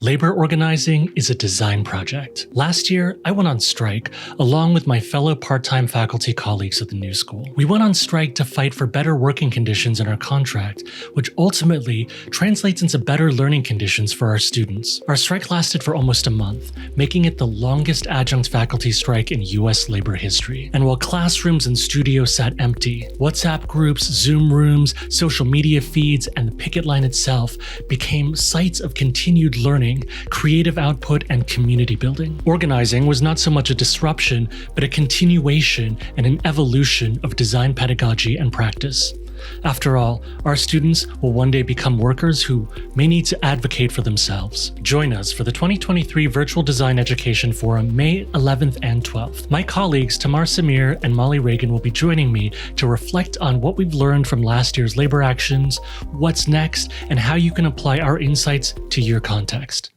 Labor organizing is a design project. Last year, I went on strike along with my fellow part-time faculty colleagues at the new school. We went on strike to fight for better working conditions in our contract, which ultimately translates into better learning conditions for our students. Our strike lasted for almost a month, making it the longest adjunct faculty strike in US labor history. And while classrooms and studios sat empty, WhatsApp groups, Zoom rooms, social media feeds, and the picket line itself became sites of continued learning, creative output, and community building. Organizing was not so much a disruption, but a continuation and an evolution of design pedagogy and practice. After all, our students will one day become workers who may need to advocate for themselves. Join us for the 2023 Virtual Design Education Forum, May 11th and 12th. My colleagues Tamar Samir and Molly Reagan will be joining me to reflect on what we've learned from last year's labor actions, what's next, and how you can apply our insights to your context.